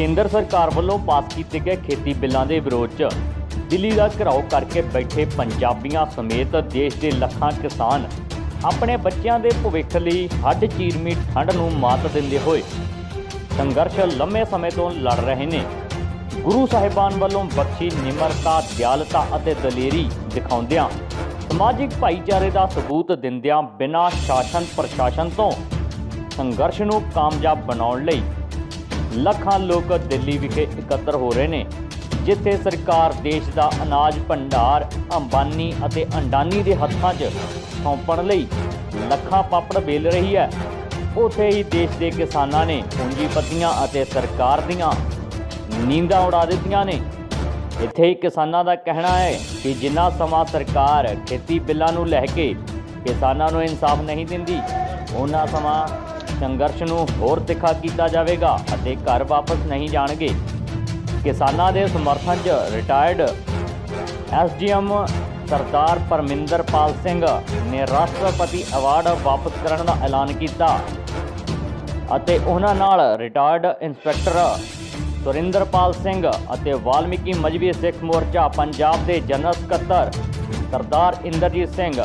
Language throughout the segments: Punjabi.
केंद्र सरकार ਵੱਲੋਂ पास किए गए खेती बिलों के विरोध च दिल्ली का घिराव करके बैठे पंजाबियों समेत देश के ਲੱਖਾਂ किसान अपने बच्चों के भविख लिए हड्ड चीरमी ठंड नूं मात दिंदे होए संघर्ष लंबे समय तो लड़ रहे हैं। गुरु साहिबान वालों बख्शी निमरता दयालता और दलेरी दिखाउंदियां समाजिक भाईचारे का सबूत दिंदियां बिना शासन प्रशासन तो संघर्ष नूं कामयाब बनाउण लई ਲੱਖਾਂ लोग दिल्ली विखे इकट्ठे हो रहे हैं, जिथे सरकार देश का अनाज भंडार अंबानी और अंडानी के हत्थां 'च सौंपण लई ਲੱਖਾਂ पापड़ बेल रही है। उत्थे ही देश के किसानां ने पूंजीपतियां और सरकार दीआं नींदां उड़ा दित्तियां ने। इत्थे ही किसानां दा कहना है कि जिन्ना समा सरकार खेती बिलों नूं लैके किसानां नूं इंसाफ नहीं दिंदी, उन्ना समा संघर्ष नूं होर तिखा किया जाएगा और घर वापस नहीं जाणगे। किसानां दे समर्थन च रिटायर्ड SDM सरदार परमिंदरपाल सिंह ने राष्ट्रपति अवार्ड वापस करने का ऐलान किया ਅਤੇ ਉਹਨਾਂ ਨਾਲ रिटायर्ड इंस्पैक्टर सुरिंदरपाल सिंह ਅਤੇ वाल्मीकि मजहबी सिख मोर्चा पंजाब के जनरल ਸਕੱਤਰ सरदार इंद्रजीत सिंह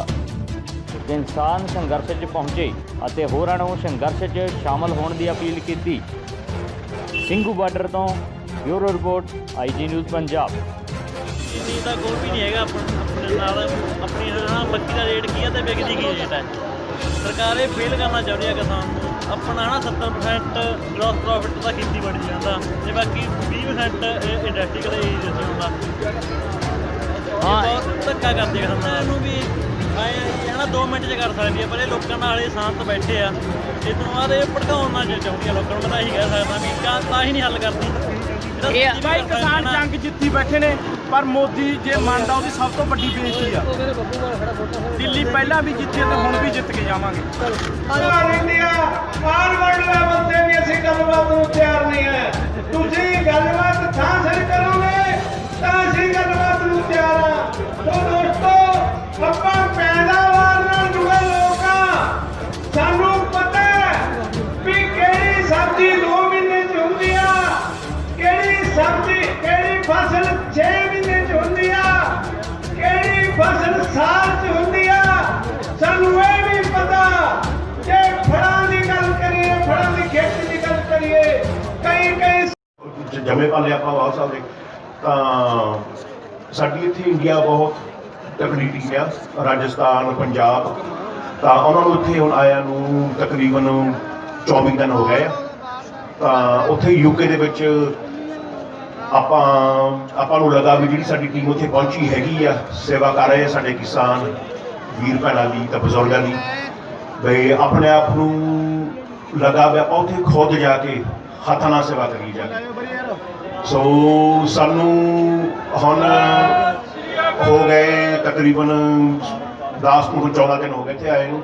किसान संघर्ष च पहुंचे ਅਤੇ ਹੋਰਾਂ ਨੂੰ संघर्ष च शामिल होने की अपील की। ਸਿੰਘੂ ਬਾਰਡਰ ਤੋਂ bureau report IG news Punjab. चीज़ का कोई भी नहीं है अपने नाल अपनी मक्की का रेट की है तो विकदी की रेट है। सरकार ये फेल करना चाहती है किसान को अपना 70% ग्रॉस प्रॉफिट का खेतीबाड़ी जाता तो बाकी 20% इंडस्ट्री का यूज होता। हाँ धक्का करते किसानों भी आए है ना 2 मिनट च कर सकती है, पर ये लोगों नाल शांत बैठे आ इस तो बाद ये भड़काउणा चाहती है लोगों को। मैं यही कह सकता भी ਤਾਂ ही नहीं हल करती। भाई किसान जंग जित्ती बैठे ने पर मोदी जे ਮੰਨਦਾ ਉਹਦੀ ਸਭ ਤੋਂ ਵੱਡੀ ਬੇਇੱਜ਼ਤੀ ਆ। ਦਿੱਲੀ ਪਹਿਲਾਂ ਵੀ ਜਿੱਤੇ ਤੇ ਹੁਣ ਵੀ ਜਿੱਤ ਕੇ ਜਾਵਾਂਗੇ। ਇੰਡੀਆ ਪਾਰਲੀਮੈਂਟ ਲੈਵਲ ਤੇ ਵੀ ਅਸੀਂ ਗੱਲਬਾਤ ਨੂੰ ਤਿਆਰ ਨਹੀਂ ਹੈ। ਤੁਸੀਂ ਗੱਲਬਾਤ ਥਾਂ ਸਿਰ ਕਰੋਗੇ ਤਾਂ ਅਸੀਂ ਗੱਲਬਾਤ ਨੂੰ ਤਿਆਰ ਆ। ਸੋ ਦੋਸਤੋ ਆਪਾਂ ਪੈਦਾਵਾਰ ਨਾਲ ਜੁੜੇ ਲੋਕ ਆ, ਸਾਨੂੰ ਪਤਾ ਵੀ ਕਿਹੜੀ ਸਬਜ਼ੀ 2 ਮਹੀਨੇ ਚ ਹੁੰਦੀ ਆ, ਕਿਹੜੀ ਸਬਜ਼ੀ ਕਿਹੜੀ ਫਸਲ 6 ਮਹੀਨੇ ਚ ਹੁੰਦੀ ਆ, ਕਿਹੜੀ ਫਸਲ ਸਾਲ ਚ ਹੁੰਦੀ ਆ। ਸਾਨੂੰ ਇਹ ਵੀ ਪਤਾ ਜੇ ਫਲਾਂ ਦੀ ਗੱਲ ਕਰੀਏ ਫਲਾਂ ਦੀ ਖੇਤੀ ਦੀ ਗੱਲ ਕਰੀਏ ਕਈ ਜੰਮੇ ਪਾਲੇ ਆਪਾਂ ਬਹੁਤ ਸਕਦੇ ਤਾਂ ਸਾਡੀ ਇੱਥੇ ਇੰਡੀਆ ਬਹੁਤ ਤਕੜੀ ਟੀਮ ਆ, ਰਾਜਸਥਾਨ ਪੰਜਾਬ ਤਾਂ ਉਹਨਾਂ ਨੂੰ ਇੱਥੇ ਹੁਣ ਆਇਆ ਨੂੰ ਤਕਰੀਬਨ 24 ਦਿਨ ਹੋ ਗਏ ਆ। ਤਾਂ ਉੱਥੇ UK ਦੇ ਵਿੱਚ ਆਪਾਂ ਨੂੰ ਲੱਗਾ ਵੀ ਜਿਹੜੀ ਸਾਡੀ ਟੀਮ ਉੱਥੇ ਪਹੁੰਚੀ ਹੈਗੀ ਆ ਸੇਵਾ ਕਰ ਰਹੇ ਆ ਸਾਡੇ ਕਿਸਾਨ ਵੀਰ ਭੈਣਾਂ ਦੀ ਤਾਂ ਬਜ਼ੁਰਗਾਂ ਦੀ, ਵੀ ਆਪਣੇ ਆਪ ਨੂੰ ਲੱਗਾ ਵੀ ਆਪਾਂ ਉੱਥੇ ਖੁਦ ਜਾ ਕੇ ਹੱਥਾਂ ਨਾਲ ਸੇਵਾ ਕਰੀ ਜਾ ਕੇ। ਸੋ ਸਾਨੂੰ ਹੁਣ ਹੋ ਗਏ ਤਕਰੀਬਨ 10 ਤੋਂ 14 ਦਿਨ ਹੋ ਗਏ ਇੱਥੇ ਆਏ ਨੂੰ।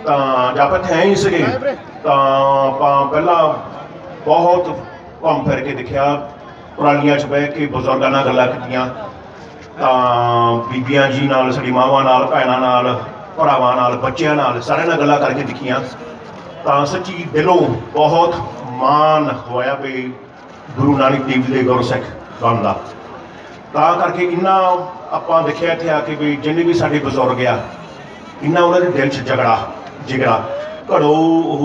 ਤਾਂ ਜਦ ਆਪਾਂ ਇੱਥੇ ਆਏ ਹੀ ਸੀਗੇ ਤਾਂ ਆਪਾਂ ਪਹਿਲਾਂ ਬਹੁਤ ਘੁੰਮ ਫਿਰ ਕੇ ਦੇਖਿਆ, ਪੁਰਾਣੀਆਂ 'ਚ ਬਹਿ ਕੇ ਬਜ਼ੁਰਗਾਂ ਨਾਲ ਗੱਲਾਂ ਕੀਤੀਆਂ, ਤਾਂ ਬੀਬੀਆਂ ਜੀ ਨਾਲ ਸਾਡੀ ਮਾਵਾਂ ਨਾਲ ਭੈਣਾਂ ਨਾਲ ਭਰਾਵਾਂ ਨਾਲ ਬੱਚਿਆਂ ਨਾਲ ਸਾਰਿਆਂ ਨਾਲ ਗੱਲਾਂ ਕਰਕੇ ਦੇਖੀਆਂ। ਤਾਂ ਸੱਚੀ ਦਿਲੋਂ ਬਹੁਤ ਮਾਣ ਹੋਇਆ ਵੀ ਗੁਰੂ ਨਾਨਕ ਦੇਵ ਜੀ ਦੇ ਗੁਰਸਿੱਖ ਬਣਦਾ। ਤਾਂ ਕਰਕੇ ਇੰਨਾ ਆਪਾਂ ਦੇਖਿਆ ਇੱਥੇ ਆ ਕੇ ਵੀ ਜਿੰਨੇ ਵੀ ਸਾਡੇ ਬਜ਼ੁਰਗ ਆ ਇੰਨਾ ਉਹਨਾਂ ਦੇ ਦਿਲ 'ਚ ਜਿਗੜਾ ਘੜੋ ਉਹ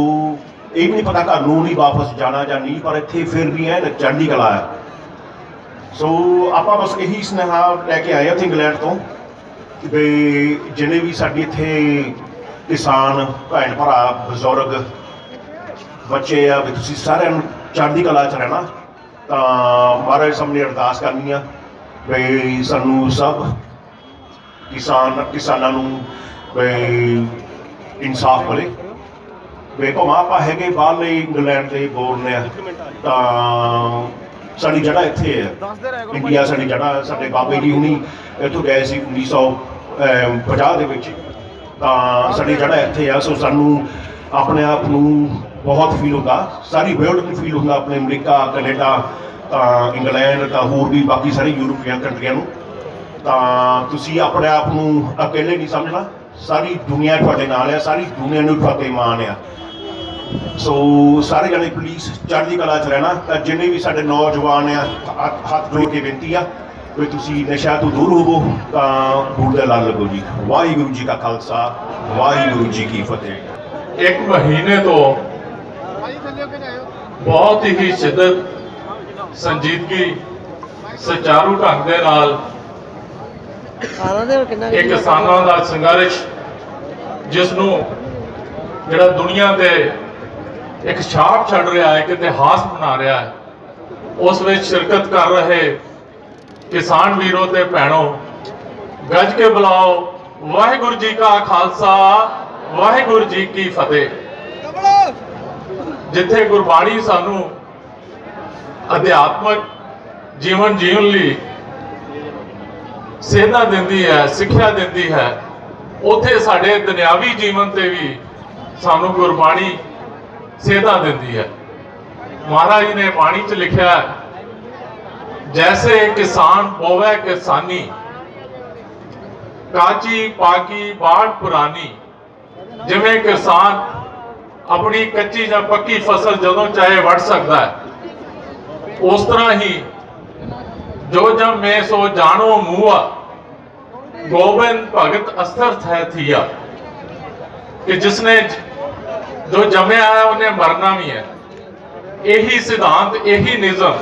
ਇਹ ਵੀ ਨਹੀਂ ਪਤਾ ਘਰ ਨੂੰ ਨਹੀਂ ਵਾਪਸ ਜਾਣਾ ਜਾਂ ਨਹੀਂ, ਪਰ ਇੱਥੇ ਫਿਰ ਵੀ ਐਨ ਚੜ੍ਹਦੀ ਕਲਾ ਹੈ। ਸੋ ਆਪਾਂ ਬਸ ਇਹੀ ਸੁਨੇਹਾ ਲੈ ਕੇ ਆਏ ਇੱਥੇ ਇੰਗਲੈਂਡ ਤੋਂ ਵੀ ਜਿੰਨੇ ਵੀ ਸਾਡੇ ਇੱਥੇ ਕਿਸਾਨ ਭੈਣ ਭਰਾ ਬਜ਼ੁਰਗ ਬੱਚੇ ਆ ਵੀ ਤੁਸੀਂ ਸਾਰਿਆਂ ਨੂੰ ਚੜ੍ਹਦੀ ਕਲਾ 'ਚ ਰਹਿਣਾ। ਤਾਂ ਮਹਾਰਾਜ ਸਾਹਮਣੇ ਅਰਦਾਸ ਕਰਨੀ ਆ ਵੀ ਸਾਨੂੰ ਸਭ ਕਿਸਾਨਾਂ ਨੂੰ ਵੀ ਇਨਸਾਫ ਮਿਲੇ। ਵੀ ਭਾਵੇਂ ਆਪਾਂ ਹੈਗੇ ਬਾਹਰਲੇ ਇੰਗਲੈਂਡ ਦੇ ਬੋਰਨ ਆ ਤਾਂ ਸਾਡੀ ਜੜ੍ਹਾਂ ਇੱਥੇ ਹੈ ਇੰਡੀਆ। ਸਾਡੀ ਜੜ੍ਹਾਂ ਸਾਡੇ ਬਾਬੇ ਜੀ ਹੁਣੀ ਇੱਥੋਂ ਗਏ ਸੀ 1950 ਦੇ ਵਿੱਚ, ਤਾਂ ਸਾਡੀ ਜੜ੍ਹਾਂ ਇੱਥੇ ਆ। ਸੋ ਸਾਨੂੰ ਆਪਣੇ ਆਪ ਨੂੰ ਬਹੁਤ ਫੀਲ ਹੁੰਦਾ, ਸਾਰੀ ਵਰਲਡ ਨੂੰ ਫੀਲ ਹੁੰਦਾ, ਆਪਣੇ ਅਮਰੀਕਾ ਕੈਨੇਡਾ ਤਾਂ ਇੰਗਲੈਂਡ ਤਾਂ ਹੋਰ ਵੀ ਬਾਕੀ ਸਾਰੇ ਯੂਰਪੀਅਨ ਕੰਟਰੀਆਂ ਨੂੰ। ਤਾਂ ਤੁਸੀਂ ਆਪਣੇ ਆਪ ਨੂੰ ਅਕੇਲੇ ਨਹੀਂ ਸਮਝਣਾ, ਸਾਰੀ ਦੁਨੀਆ ਤੁਹਾਡੇ ਨਾਲ ਆ, ਸਾਰੀ ਦੁਨੀਆ ਨੂੰ ਤੁਹਾਡੇ ਮਾਣ ਆ। ਸੋ ਸਾਰੇ ਜਣੇ ਪਲੀਜ਼ ਚੜ੍ਹਦੀ ਕਲਾ 'ਚ ਰਹਿਣਾ। ਤਾਂ ਜਿੰਨੇ ਵੀ ਸਾਡੇ ਨੌਜਵਾਨ ਆ ਹੱਥ ਜੋੜ ਕੇ ਬੇਨਤੀ ਆ ਵੀ ਤੁਸੀਂ ਨਸ਼ਾ ਤੋਂ ਦੂਰ ਹੋਵੋ ਤਾਂ ਬੂਟ ਦੇ ਨਾਲ ਲੱਗੋ ਜੀ। ਵਾਹਿਗੁਰੂ ਜੀ ਕਾ ਖਾਲਸਾ, ਵਾਹਿਗੁਰੂ ਜੀ ਕੀ ਫਤਿਹ। 1 ਮਹੀਨੇ ਤੋਂ ਬਹੁਤ ਹੀ ਸ਼ਿੱਦਤ, ਸੰਜੀਦਗੀ, ਸੁਚਾਰੂ ਢੰਗ ਦੇ ਨਾਲ ਇਹ ਕਿਸਾਨਾਂ ਦਾ ਸੰਘਰਸ਼, ਜਿਸ ਨੂੰ ਜਿਹੜਾ ਦੁਨੀਆ ਤੇ ਇੱਕ ਛਾਪ ਛੱਡ ਰਿਹਾ ਹੈ, ਇੱਕ ਇਤਿਹਾਸ ਬਣਾ ਰਿਹਾ ਹੈ, ਉਸ ਵਿੱਚ ਸ਼ਿਰਕਤ ਕਰ ਰਹੇ ਕਿਸਾਨ ਵੀਰੋ ਤੇ ਭੈਣੋ, ਗੱਜ ਕੇ ਬੁਲਾਓ ਵਾਹਿਗੁਰੂ ਜੀ ਕਾ ਖਾਲਸਾ, ਵਾਹਿਗੁਰੂ ਜੀ ਕੀ ਫਤਿਹ। ਜਿੱਥੇ ਗੁਰਬਾਣੀ ਸਾਨੂੰ ਅਧਿਆਤਮਕ ਜੀਵਨ ਜੀਉਣ ਲਈ ਸੇਧਾਂ ਦਿੰਦੀ ਹੈ, ਸਿੱਖਿਆ ਦਿੰਦੀ ਹੈ, ਉੱਥੇ ਸਾਡੇ ਦੁਨਿਆਵੀ ਜੀਵਨ ਤੇ ਵੀ ਸਾਨੂੰ ਗੁਰਬਾਣੀ ਸੇਧਾਂ ਦਿੰਦੀ ਹੈ। ਮਹਾਰਾਜ ਜੀ ਨੇ ਬਾਣੀ 'ਚ ਲਿਖਿਆ ਹੈ, ਜੈਸੇ ਕਿਸਾਨ ਹੋਵੇ ਕਿਸਾਨੀ, ਕਾਚੀ ਪਾਕੀ ਬਾੜ ਪੁਰਾਣੀ। ਜਿਵੇਂ ਕਿਸਾਨ ਆਪਣੀ ਕੱਚੀ ਜਾਂ ਪੱਕੀ ਫਸਲ ਜਦੋਂ ਚਾਹੇ ਵੱਢ ਸਕਦਾ ਹੈ, ਉਸ ਤਰ੍ਹਾਂ ਹੀ ਜੋ ਜੰਮੇ ਸੋ ਜਾਣੋ ਮੂਆ, ਗੋਬਿੰਦ ਭਗਤ ਅਸਰਥ ਹੈ ਥੀਆ। ਕਿ ਜਿਸਨੇ ਜੋ ਜੰਮਿਆ ਹੈ ਉਹਨੇ ਮਰਨਾ ਵੀ ਹੈ। ਇਹੀ ਸਿਧਾਂਤ, ਇਹੀ ਨਿਯਮ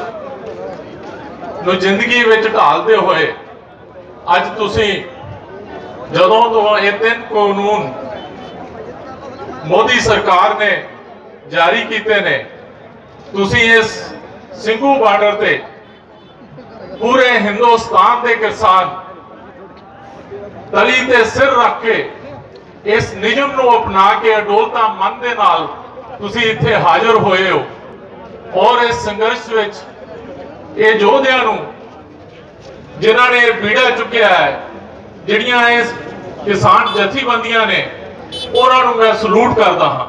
ਨੂੰ ਜ਼ਿੰਦਗੀ ਵਿੱਚ ਢਾਲਦੇ ਹੋਏ ਅੱਜ ਤੁਸੀਂ ਜਦੋਂ ਤੋਂ ਇਹ 3 ਕਾਨੂੰਨ ਮੋਦੀ ਸਰਕਾਰ ਨੇ ਜਾਰੀ ਕੀਤੇ ਨੇ, ਤੁਸੀਂ ਇਸ ਸਿੰਘੂ ਬਾਰਡਰ ਤੇ ਪੂਰੇ ਹਿੰਦੁਸਤਾਨ ਦੇ ਕਿਸਾਨ ਤਲੀ ਤੇ ਸਿਰ ਰੱਖ ਕੇ ਇਸ ਨਿਯਮ ਨੂੰ ਅਪਣਾ ਕੇ ਅਡੋਲਤਾ ਮਨ ਦੇ ਨਾਲ ਤੁਸੀਂ ਇੱਥੇ ਹਾਜ਼ਰ ਹੋਏ ਹੋ। ਔਰ ਇਸ ਸੰਘਰਸ਼ ਵਿੱਚ ਇਹ ਯੋਧਿਆਂ ਨੂੰ, ਜਿਨ੍ਹਾਂ ਨੇ ਬੀੜਾ ਚੁੱਕਿਆ ਹੈ, ਜਿਹੜੀਆਂ ਇਸ ਕਿਸਾਨ ਜਥੇਬੰਦੀਆਂ ਨੇ, ਉਹਨਾਂ ਨੂੰ ਮੈਂ ਸਲੂਟ ਕਰਦਾ ਹਾਂ।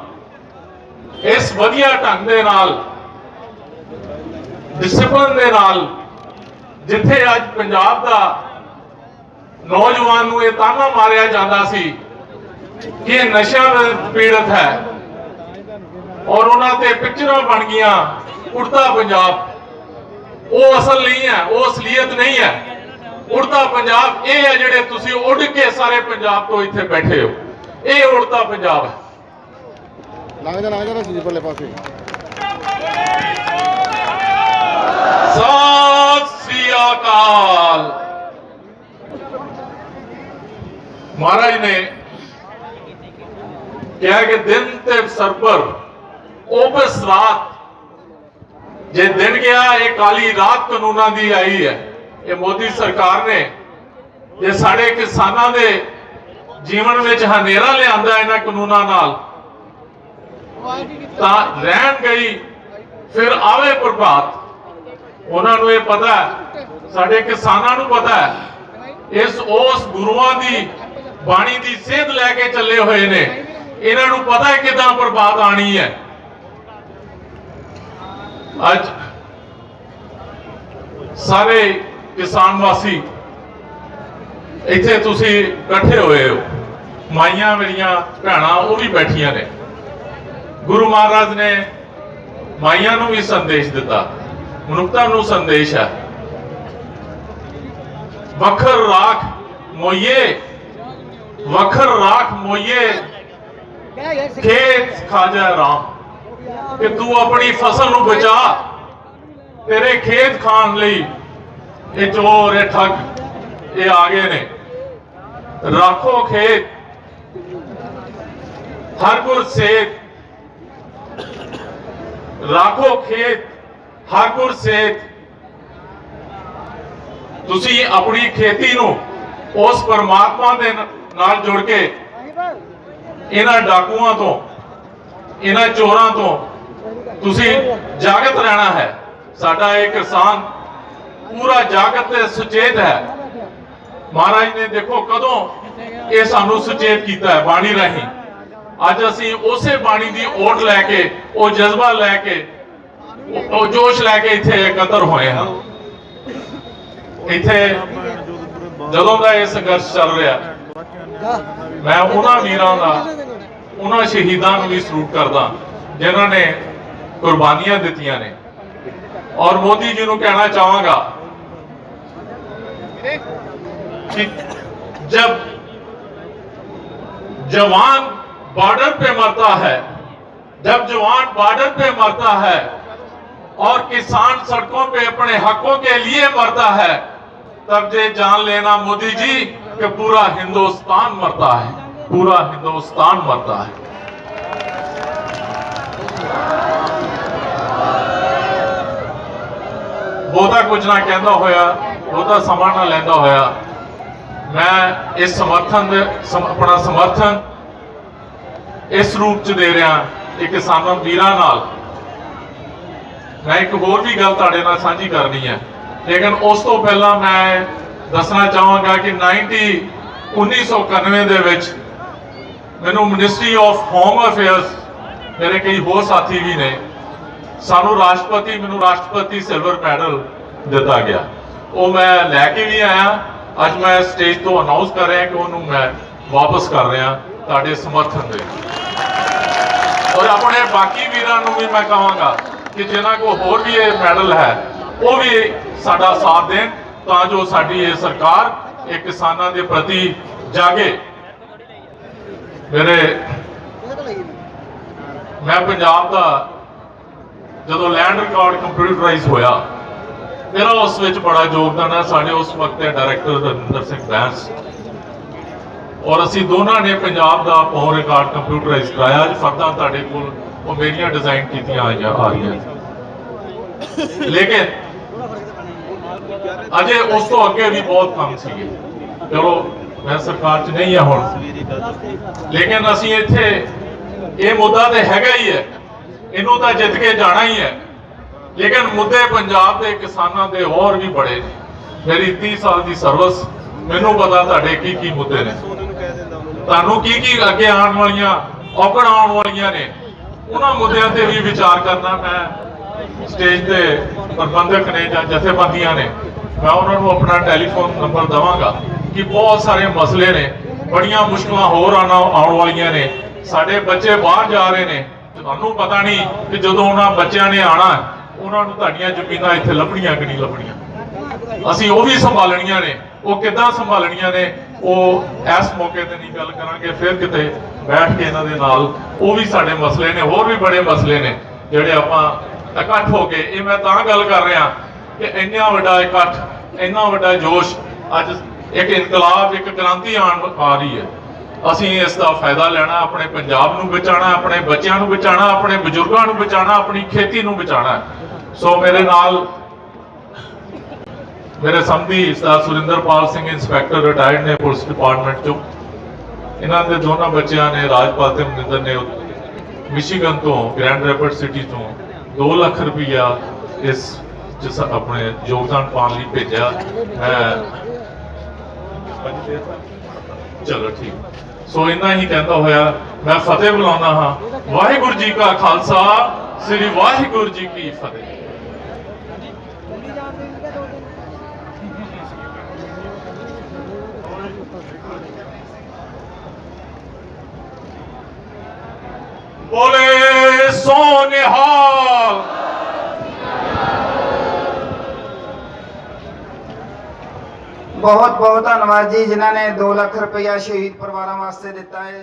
ਇਸ ਵਧੀਆ ਢੰਗ ਦੇ ਨਾਲ, ਡਿਸਪਲਿਨ ਦੇ ਨਾਲ, ਜਿੱਥੇ ਅੱਜ ਪੰਜਾਬ ਦਾ ਨੌਜਵਾਨ ਨੂੰ ਇਹ ਤਾਨਾ ਮਾਰਿਆ ਜਾਂਦਾ ਸੀ ਕਿ ਇਹ ਨਸ਼ਿਆਂ ਵਿੱਚ ਪੀੜਤ ਹੈ, ਔਰ ਉਹਨਾਂ ਤੇ ਪਿਕਚਰਾਂ ਬਣ ਗਈਆਂ ਉੜਤਾ ਪੰਜਾਬ। ਉਹ ਅਸਲ ਨਹੀਂ ਹੈ, ਉਹ ਅਸਲੀਅਤ ਨਹੀਂ ਹੈ। ਉੜਤਾ ਪੰਜਾਬ ਇਹ ਹੈ ਜਿਹੜੇ ਤੁਸੀਂ ਉੱਡ ਕੇ ਸਾਰੇ ਪੰਜਾਬ ਤੋਂ ਇੱਥੇ ਬੈਠੇ ਹੋ, ਇਹ ਉੜਤਾ ਪੰਜਾਬ ਹੈ। ਲੰਘ ਜਾ ਸੀ ਪਰਲੇ ਪਾਸੇ। ਸਤਿ ਸ੍ਰੀ ਅਕਾਲ। ਮਹਾਰਾਜ ਨੇ ਕਿਹਾ ਕਿ ਦਿਨ ਤੇ ਸਰਪਰ ਓਪਸ ਰਾਤ, ਜੇ ਦਿਨ ਗਿਆ ਇਹ ਕਾਲੀ ਰਾਤ ਕਾਨੂੰਨਾਂ ਦੀ ਆਈ ਹੈ। ਇਹ ਮੋਦੀ ਸਰਕਾਰ ਨੇ ਜੇ ਸਾਡੇ ਕਿਸਾਨਾਂ ਦੇ ਜੀਵਨ ਵਿੱਚ ਹਨੇਰਾ ਲਿਆਂਦਾ ਇਹਨਾਂ ਕਾਨੂੰਨਾਂ ਨਾਲ, ਤਾਂ ਰਹਿਣ ਗਈ ਫਿਰ ਆਵੇ ਪ੍ਰਭਾਤ। ਉਹਨਾਂ ਨੂੰ ਇਹ ਪਤਾ ਹੈ, ਸਾਡੇ ਕਿਸਾਨਾਂ ਨੂੰ ਪਤਾ ਹੈ, ਉਸ ਗੁਰੂਆਂ ਦੀ ਬਾਣੀ ਦੀ ਸੇਧ ਲੈ ਕੇ ਚੱਲੇ ਹੋਏ ਨੇ। ਇਹਨਾਂ ਨੂੰ ਪਤਾ ਹੈ ਕਿਦਾਂ ਪ੍ਰਭਾਤ ਆਣੀ ਹੈ। ਅੱਜ ਸਾਰੇ ਕਿਸਾਨ ਵਾਸੀ ਇੱਥੇ ਤੁਸੀਂ ਇਕੱਠੇ ਹੋਏ ਹੋ, ਮਾਈਆਂ ਮੇਰੀਆਂ ਭੈਣਾਂ ਉਹ ਵੀ ਬੈਠੀਆਂ ਨੇ। ਗੁਰੂ ਮਹਾਰਾਜ ਨੇ ਮਾਈਆਂ ਨੂੰ ਵੀ ਸੰਦੇਸ਼ ਦਿੱਤਾ, ਮਨੁੱਖਤਾ ਨੂੰ ਸੰਦੇਸ਼ ਹੈ, ਵਖਰ ਰਾਖ ਮੋਈਏ, ਵਖਰ ਰਾਖ ਮੋਈਏ ਖੇਤ ਖਾਜਾ ਰਾਮ। ਕਿ ਤੂੰ ਆਪਣੀ ਫਸਲ ਨੂੰ ਬਚਾ, ਤੇਰੇ ਖੇਤ ਖਾਣ ਲਈ ਇਹ ਚੋਰ, ਇਹ ਠੱਗ ਇਹ ਆ ਗਏ ਨੇ। ਰੱਖੋ ਖੇਤ ਹਰ ਗੁਰ ਸੇਤ, ਰੱਖੋ ਖੇਤ ਹਰ ਗੁਰ ਸੇਤ। ਤੁਸੀਂ ਆਪਣੀ ਖੇਤੀ ਨੂੰ ਉਸ ਪਰਮਾਤਮਾ ਦੇ ਨਾਲ ਜੁੜ ਕੇ ਇਹਨਾਂ ਡਾਕੂਆਂ ਤੋਂ, ਇਹਨਾਂ ਚੋਰਾਂ ਤੋਂ ਤੁਸੀਂ ਜਾਗਤ ਰਹਿਣਾ ਹੈ। ਸਾਡਾ ਇਹ ਕਿਸਾਨ ਪੂਰਾ ਜਾਗਤ ਤੇ ਸੁਚੇਤ ਹੈ। ਮਹਾਰਾਜ ਨੇ ਦੇਖੋ ਕਦੋਂ ਇਹ ਸਾਨੂੰ ਸੁਚੇਤ ਕੀਤਾ ਹੈ, ਬਾਣੀ ਰਾਹੀਂ। ਅੱਜ ਅਸੀਂ ਉਸੇ ਬਾਣੀ ਦੀ ਓਟ ਲੈ ਕੇ, ਉਹ ਜਜ਼ਬਾ ਲੈ ਕੇ, ਉਹ ਜੋਸ਼ ਲੈ ਕੇ ਇੱਥੇ ਇਕੱਤਰ ਹੋਏ ਹਾਂ। ਇੱਥੇ ਜਦੋਂ ਦਾ ਇਹ ਸੰਘਰਸ਼ ਚੱਲ ਰਿਹਾ, ਮੈਂ ਉਹਨਾਂ ਵੀਰਾਂ ਦਾ, ਉਹਨਾਂ ਸ਼ਹੀਦਾਂ ਨੂੰ ਵੀ ਸਲੂਟ ਕਰਦਾ ਜਿਨ੍ਹਾਂ ਨੇ ਕੁਰਬਾਨੀਆਂ ਦਿੱਤੀਆਂ ਨੇ। और मोदी जी को कहना चाहूंगा कि जब जवान बॉर्डर पे मरता है, जब जवान बॉर्डर पे मरता है और किसान सड़कों पे अपने हकों के लिए मरता है, तब ये जान लेना मोदी जी कि पूरा हिंदुस्तान मरता है, पूरा हिंदुस्तान मरता है। ਬਹੁਤਾ ਕੁਝ ਨਾ ਕਹਿੰਦਾ ਹੋਇਆ, ਬਹੁਤਾ ਸਮਾਂ ਨਾ ਲੈਂਦਾ ਹੋਇਆ, ਮੈਂ ਇਸ ਆਪਣਾ ਸਮਰਥਨ ਇਸ ਰੂਪ ਚ ਦੇ ਰਿਹਾ ਕਿ ਕਿਸਾਨਾਂ ਵੀਰਾਂ ਨਾਲ। ਮੈਂ ਇੱਕ ਹੋਰ ਵੀ ਗੱਲ ਤੁਹਾਡੇ ਨਾਲ ਸਾਂਝੀ ਕਰਨੀ ਹੈ, ਲੇਕਿਨ ਉਸ ਤੋਂ ਪਹਿਲਾਂ ਮੈਂ ਦੱਸਣਾ ਚਾਹਾਂਗਾ ਕਿ 1991 ਦੇ ਵਿੱਚ ਮੈਨੂੰ ਮਿਨਿਸਟਰੀ ਆਫ ਹੋਮ ਅਫੇਅਰਸ, ਮੇਰੇ ਕਈ ਹੋਰ ਸਾਥੀ ਵੀ ਨੇ, ਸਾਨੂੰ ਮੈਨੂੰ ਰਾਸ਼ਟਰਪਤੀ ਸਿਲਵਰ ਮੈਡਲ ਦਿੱਤਾ ਗਿਆ। ਉਹ ਮੈਂ ਲੈ ਕੇ ਵੀ ਆਇਆ। ਅੱਜ ਮੈਂ ਸਟੇਜ ਤੋਂ ਅਨਾਉਂਸ ਕਰ ਰਿਹਾ ਕਿ ਉਹਨੂੰ ਮੈਂ ਵਾਪਸ ਕਰ ਰਿਹਾ ਤੁਹਾਡੇ ਸਮਰਥਨ ਦੇ। ਔਰ ਆਪਣੇ ਬਾਕੀ ਵੀਰਾਂ ਨੂੰ ਵੀ ਮੈਂ ਕਹਾਂਗਾ ਕਿ ਜਿਨ੍ਹਾਂ ਕੋਲ ਹੋਰ ਵੀ ਇਹ ਮੈਡਲ ਹੈ, ਉਹ ਵੀ ਸਾਡਾ ਸਾਥ ਦੇਣ ਤਾਂ ਜੋ ਸਾਡੀ ਇਹ ਸਰਕਾਰ ਇਹ ਕਿਸਾਨਾਂ ਦੇ ਪ੍ਰਤੀ ਜਾਗੇ। ਮੈਂ ਪੰਜਾਬ ਦਾ ਜਦੋਂ ਲੈਂਡ ਰਿਕਾਰਡ ਕੰਪਿਊਟਰਾਈਜ਼ ਹੋਇਆ, ਮੇਰਾ ਉਸ ਵਿੱਚ ਬੜਾ ਯੋਗਦਾਨ ਹੈ। ਸਾਡੇ ਉਸ ਵਕਤ ਦੇ ਡਾਇਰੈਕਟਰ ਰਵਿੰਦਰ ਸਿੰਘ ਬੈਂਸ ਔਰ ਅਸੀਂ ਦੋਨਾਂ ਨੇ ਪੰਜਾਬ ਦਾ ਪੌਂ ਰਿਕਾਰਡ ਕੰਪਿਊਟਰਾਈਜ਼ ਕਰਾਇਆ। ਅੱਜ ਫਰਦਾਂ ਤੁਹਾਡੇ ਕੋਲ ਉਹ ਮੇਰੀਆਂ ਡਿਜ਼ਾਈਨ ਕੀਤੀਆਂ ਆ ਰਹੀਆਂ, ਲੇਕਿਨ ਅਜੇ ਉਸ ਤੋਂ ਅੱਗੇ ਵੀ ਬਹੁਤ ਕੰਮ ਸੀਗੇ। ਚਲੋ ਮੈਂ ਸਰਕਾਰ 'ਚ ਨਹੀਂ ਹਾਂ ਹੁਣ, ਲੇਕਿਨ ਅਸੀਂ ਇੱਥੇ ਇਹ ਮੁੱਦਾ ਤੇ ਹੈਗਾ ਹੀ ਹੈ, ਇਹਨੂੰ ਤਾਂ ਜਿੱਤ ਕੇ ਜਾਣਾ ਹੀ ਹੈ। ਲੇਕਿਨ ਮੁੱਦੇ ਪੰਜਾਬ ਦੇ ਕਿਸਾਨਾਂ ਦੇ ਹੋਰ ਵੀ ਬੜੇ ਨੇ। ਮੇਰੀ 30 ਸਾਲ ਦੀ ਸਰਵਿਸ, ਮੈਨੂੰ ਪਤਾ ਤੁਹਾਡੇ ਕੀ ਕੀ ਮੁੱਦੇ ਨੇ, ਤੁਹਾਨੂੰ ਕੀ ਕੀ ਅੱਗੇ ਆਉਣ ਵਾਲੀਆਂ ਔਕੜਾਂ ਆਉਣ ਵਾਲੀਆਂ ਨੇ, ਉਹਨਾਂ ਮੁੱਦਿਆਂ ਤੇ ਵੀ ਵਿਚਾਰ ਕਰਨਾ। ਮੈਂ ਸਟੇਜ ਤੇ ਪ੍ਰਬੰਧਕ ਨੇ ਜਾਂ ਜਥੇਬੰਦੀਆਂ ਨੇ, ਮੈਂ ਉਹਨਾਂ ਨੂੰ ਆਪਣਾ ਟੈਲੀਫੋਨ ਨੰਬਰ ਦੇਵਾਂਗਾ ਕਿ ਬਹੁਤ ਸਾਰੇ ਮਸਲੇ ਨੇ, ਬੜੀਆਂ ਮੁਸ਼ਕਲਾਂ ਹੋਰ ਆਉਣ ਵਾਲੀਆਂ ਨੇ। ਸਾਡੇ ਬੱਚੇ ਬਾਹਰ ਜਾ ਰਹੇ ਨੇ, ਤੁਹਾਨੂੰ ਪਤਾ ਨਹੀਂ ਕਿ ਜਦੋਂ ਉਹਨਾਂ ਬੱਚਿਆਂ ਨੇ ਆਣਾ, ਉਹਨਾਂ ਨੂੰ ਤੁਹਾਡੀਆਂ ਜ਼ਮੀਨਾਂ ਇੱਥੇ ਲੱਭਣੀਆਂ ਕਿ ਨਹੀਂ ਲੱਭਣੀਆਂ। ਅਸੀਂ ਉਹ ਵੀ ਸੰਭਾਲਣੀਆਂ ਨੇ, ਉਹ ਕਿੱਦਾਂ ਸੰਭਾਲਣੀਆਂ ਨੇ, ਉਹ ਇਸ ਮੌਕੇ ਤੇ ਨਹੀਂ ਗੱਲ ਕਰਾਂਗੇ, ਫਿਰ ਕਿਤੇ ਬੈਠ ਕੇ ਇਹਨਾਂ ਦੇ ਨਾਲ। ਉਹ ਵੀ ਸਾਡੇ ਮਸਲੇ ਨੇ, ਹੋਰ ਵੀ ਬੜੇ ਮਸਲੇ ਨੇ ਜਿਹੜੇ ਆਪਾਂ ਇਕੱਠ ਹੋ ਕੇ। ਇਹ ਮੈਂ ਤਾਂ ਗੱਲ ਕਰ ਰਿਹਾ ਕਿ ਇੰਨਾ ਵੱਡਾ ਇਕੱਠ, ਇੰਨਾ ਵੱਡਾ ਜੋਸ਼, ਅੱਜ ਇੱਕ ਇਨਕਲਾਬ, ਇੱਕ ਕ੍ਰਾਂਤੀ ਆ ਰਹੀ ਹੈ। ਅਸੀਂ ਇਸ ਦਾ ਫਾਇਦਾ ਲੈਣਾ, ਆਪਣੇ ਪੰਜਾਬ ਨੂੰ ਬਚਾਉਣਾ, ਆਪਣੇ ਬੱਚਿਆਂ ਨੂੰ ਬਚਾਉਣਾ, ਆਪਣੇ ਬਜ਼ੁਰਗਾਂ ਨੂੰ ਬਚਾਉਣਾ, ਆਪਣੀ ਖੇਤੀ ਨੂੰ ਬਚਾਉਣਾ। ਸੋ ਮੇਰੇ ਨਾਲ ਮੇਰੇ ਸੰਬੰਧੀ ਸਰਦਾਰ ਸੁਰਿੰਦਰਪਾਲ ਸਿੰਘ ਇੰਸਪੈਕਟਰ ਰਿਟਾਇਰਡ ਨੇ ਪੁਲਿਸ ਡਿਪਾਰਟਮੈਂਟ ਚੋਂ। ਇਹਨਾਂ ਦੇ ਦੋਨਾਂ ਬੱਚਿਆਂ ਨੇ, ਰਾਜਪਾਲ ਤੇ ਮਨਿੰਦਰ ਨੇ, ਮਿਸ਼ੀਗਨ ਤੋਂ, ਗ੍ਰੈਂਡ ਰੈਪਿਡ ਸਿਟੀ ਤੋਂ 2 ਲੱਖ ਰੁਪਈਆ ਇਸ ਆਪਣੇ ਯੋਗਦਾਨ ਪਾਉਣ ਲਈ ਭੇਜਿਆ। ਚਲੋ ਠੀਕ, ਸੋ ਇੰਨਾ ਹੀ ਕਹਿੰਦਾ ਹੋਇਆ ਮੈਂ ਫਤਿਹ ਬੁਲਾਉਣਾ ਹਾਂ। ਵਾਹਿਗੁਰੂ ਜੀ ਕਾ ਖਾਲਸਾ, ਸ੍ਰੀ ਵਾਹਿਗੁਰੂ ਜੀ ਕੀ ਫਤਿਹ। बोले सो निहाल। बहुत बहुत धन्यवाद जी, जिन्होंने 2 ਲੱਖ ਰੁਪਇਆ शहीद परिवारों वास्ते दिता है।